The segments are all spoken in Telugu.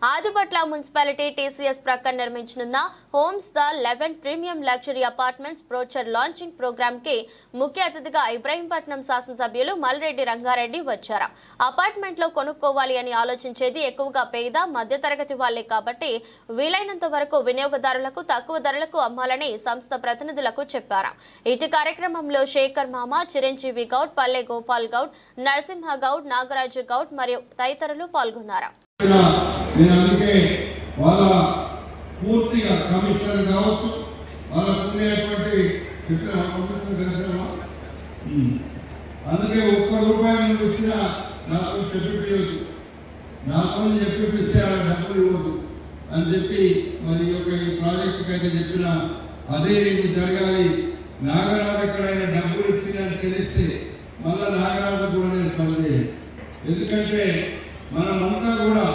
ఆదిపట్ల మున్సిపాలిటీ టీసీఎస్ ప్రక్కన నిర్మించనున్న homes the 11 premium luxury apartments brochure launching programme కి ముఖ్య అతిథిగా ఇబ్రహీంపట్నం శాసనసభ్యులు మల్రెడ్డి రంగారెడ్డి వచ్చారు. అపార్ట్మెంట్ లో కొనుక్కోవాలి అని ఆలోచించేది ఎక్కువగా పేద మధ్యతరగతి వాళ్లే కాబట్టి వీలైనంత వరకు వినియోగదారులకు తక్కువ ధరలకు అమ్మాలని సంస్థ ప్రతినిధులకు చెప్పారు. ఇటు కార్యక్రమంలో శేఖర్ మామ, చిరంజీవి గౌడ్, పల్లె గోపాల్ గౌడ్, నరసింహ గౌడ్, నాగరాజు గౌడ్ మరియు తదితరులు పాల్గొన్నారు. అందుకే వాళ్ళ పూర్తిగా కమిషనర్ కావచ్చు, వాళ్ళకు ఉండేటువంటి అందుకే ₹1 వచ్చిన నాతో చెప్పిపోయొద్దు, నాతో చెప్పిపిస్తే అలా డబ్బులు ఇవ్వద్దు అని చెప్పి మరి ఈ ప్రాజెక్టుకి అయితే చెప్పిన అదే రేపు జరగాలి. నాగరాజు ఎక్కడైనా డబ్బులు ఇచ్చిందని తెలిస్తే మళ్ళా నాగరాజు కూడా నేను పనిచేయాలి. ఎందుకంటే మనమంతా కూడా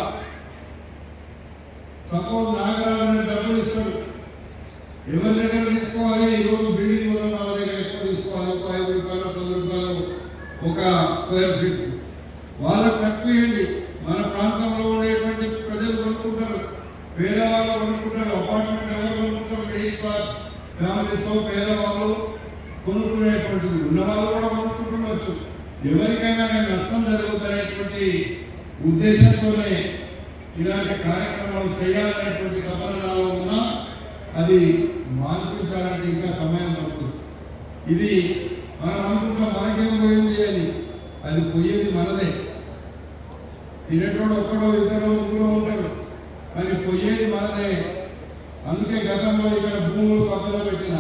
సపోజ్ నాగరాజు డబ్బులు ఇస్తాడు, ఎవరి దగ్గర తీసుకోవాలి? ఈరోజు బిల్డింగ్ వాళ్ళ దగ్గర ఎక్కువ తీసుకోవాలి. ఒక ₹5, ₹10 ఒక స్క్వేర్ ఫీట్ వాళ్ళకు తక్కువ ఇవ్వండి. మన ప్రాంతంలో ఉండేటువంటి ప్రజలు కొనుక్కుంటారు, పేదవాళ్ళు కొనుక్కుంటారు. అపార్ట్మెంట్ ఎవరు కొనుక్కుంటారు? మిడిల్ క్లాస్ ఫ్యామిలీస్, పేదవాళ్ళు కొనుక్కునేటువంటిది, ఉన్నవాళ్ళు కూడా కొనుక్కుంటుండొచ్చు. ఎవరికైనా నష్టం జరుగుతున్నటువంటి ఉద్దేశంతోనే ఇలాంటి కార్యక్రమాలు చేయాలనేటువంటి తపనలో ఉన్నా అది మార్పించాలంటే ఇంకా సమయం పడుతుంది. ఇది మనం అనుకుంటాం మనకేం పోయింది అని, అది పోయేది మనదే. తినేటోడు ఒక్కడో ఇద్దరు ముగ్గురు ఉంటాడు, కానీ పోయేది మనదే. అందుకే గతంలో ఇక్కడ భూములు కథలో పెట్టిన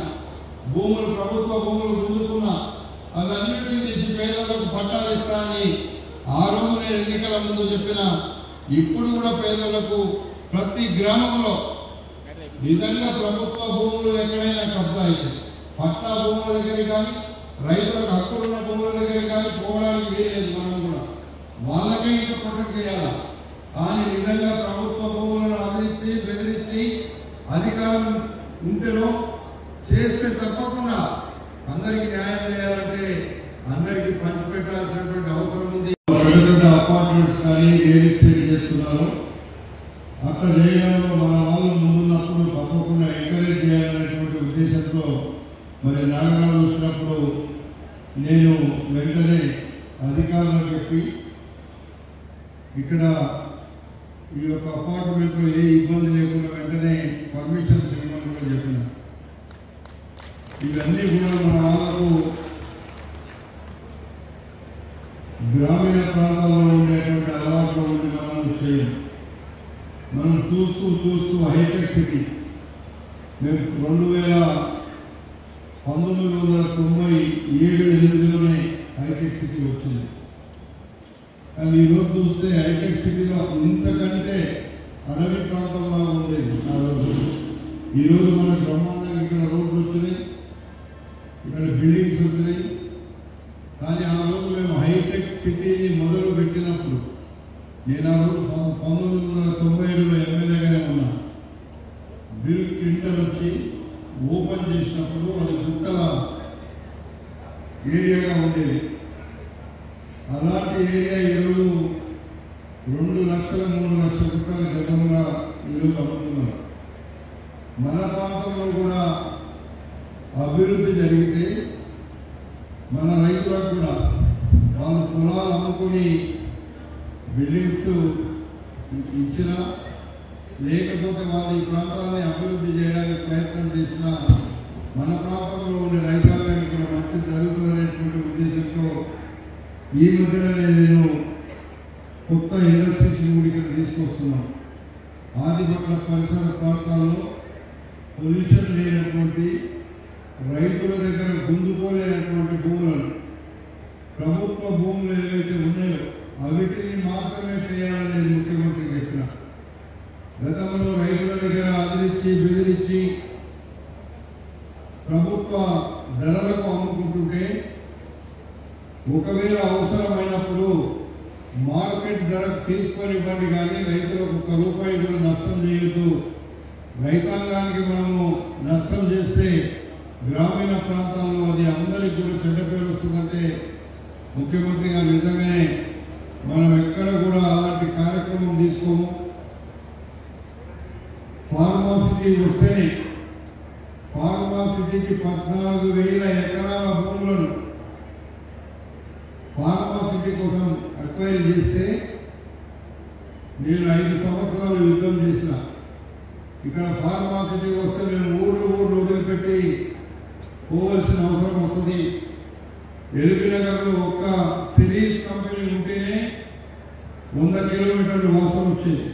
భూములు, ప్రభుత్వ భూములు గుంజుకున్నా అవన్నింటినీ తీసి పేదలకు పట్టాలు ఇస్తానని ఆ రోజు నేను ఎన్నికల ముందు చెప్పిన. ఇప్పుడు కూడా పేదలకు ప్రతి గ్రామంలో నిజంగా ప్రభుత్వ భూములు ఎక్కడైనా కబ్జా అయితే పట్టా భూముల దగ్గర కానీ రైతులకు హక్కులున్న భూముల దగ్గర కానీ పోవడానికి వీలేదు. మనం కూడా వాళ్ళకే ఇంకా ప్రొటెక్ట్ చేయాలి. కానీ నిజంగా ప్రభుత్వ భూములను అదిరించి బెదిరించి అధికారం ఉంటేనో చేస్తే తప్పకుండా అందరికీ న్యాయం చేయాలంటే అందరికీ పంచిపెట్టాల్సినటువంటి అవసరం ఉంది. అపార్ట్మెంట్స్ కానీ రియల్ ఎస్టేట్ చేస్తున్నారు. అట్లా చేయడంలో మన వాళ్ళు ముందున్నప్పుడు తప్పకుండా ఎంకరేజ్ చేయాలనేటువంటి ఉద్దేశంతో మరి నాగరాజు వచ్చినప్పుడు నేను వెంటనే అధికారులకు చెప్పి ఇక్కడ ఈ యొక్క అపార్ట్మెంట్లో ఏ ఇబ్బంది లేకుండా వెంటనే పర్మిషన్స్ ఇవ్వమని కూడా చెప్పిన. ఇవన్నీ కూడా మన వాళ్ళకు గ్రామీణ ప్రాంతాల్లో ఉండేటువంటి అలవాట్లు ఉండి మనం చేయం. మనం చూస్తూ చూస్తూ హైటెక్ సిటీ మేము 1997-8లోనే హైటెక్ సిటీ వచ్చింది. కానీ ఈరోజు చూస్తే హైటెక్ సిటీలో ఇంతకంటే అడవి ప్రాంతంలో ఉండేది ఆ రోజు. ఈరోజు మనకు బ్రహ్మాండంగా ఇక్కడ రోడ్లు వచ్చినాయి, ఇక్కడ బిల్డింగ్స్ వచ్చినాయి. కానీ ఆ రోజు మేము హైటెక్ సిటీని మొదలు పెట్టినప్పుడు, నేను ఆ రోజు 1997లో ఎమ్మెల్యేగానే ఉన్నా. బిల్ క్లింటన్ వచ్చి ఓపెన్ చేసినప్పుడు అది గుట్టల ఏరియాగా ఉండేది. అలాంటి ఏరియా ఈరోజు 2 లక్షల 3 లక్షల రూపాయల గతంగా ఈరోజు అమ్ముతున్నారు. మన ప్రాంతంలో కూడా అభివృద్ధి జరిగితే మన రైతులకు కూడా వాళ్ళు పొలాలు అమ్ముకొని బిల్డింగ్స్ ఇచ్చినా, లేకపోతే వాళ్ళు ఈ ప్రాంతాన్ని అభివృద్ధి చేయడానికి ప్రయత్నం చేసినా మన ప్రాంతంలో ఉండే రైతాంగానికి కూడా మంచి జరుగుతుందనేటువంటి ఉద్దేశంతో ఈ మధ్యనే నేను కొత్త ఇండస్ట్రీస్ కూడా ఇక్కడ తీసుకొస్తున్నాను. ఆదిపట్ల పరిసర ప్రాంతాల్లో పొల్యూషన్ లేనటువంటి, రైతుల దగ్గర గుంజుకోలేనటువంటి భూములను, ప్రభుత్వ భూములు ఏవైతే ఉన్నాయో అవిటిని మాత్రమే చేయాలని ముఖ్యమంత్రి చెప్పిన. గతంలో రైతుల దగ్గర అదిరించి బెదిరించి ప్రభుత్వ ధరలకు అమ్ముకుంటుంటే, ఒకవేళ అవసరమైనప్పుడు మార్కెట్ ధరకు తీసుకొని ఇవ్వండి, కానీ రైతులకు ₹1 కూడా నష్టం చేయొద్దు. రైతాంగానికి మనము నష్టం చేస్తే గ్రామీణ ప్రాంతాల్లో అది అందరికీ కూడా చెడ్డ పేరు వస్తుందంటే ముఖ్యమంత్రి గారు. నిజంగానే మనం ఎక్కడ కూడా అలాంటి కార్యక్రమం తీసుకోము. సిటీ వస్తేనే ఫార్మా సిటీకి 14,000 ఎకరాల భూములను ఫార్మా సిటీ కోసం అక్వైర్ చేస్తే నేను 5 సంవత్సరాలు యుద్ధం చేసిన. ఇక్కడ ఫార్మా సిటీ వస్తే మేము ఊర్లు వదిలిపెట్టి పోవలసిన అవసరం వస్తుంది. ఎల్బీనగర్లో ఒక్క సిరీస్ కంపెనీ ఉంటేనే 100 కిలోమీటర్లు అవసరం వచ్చేది.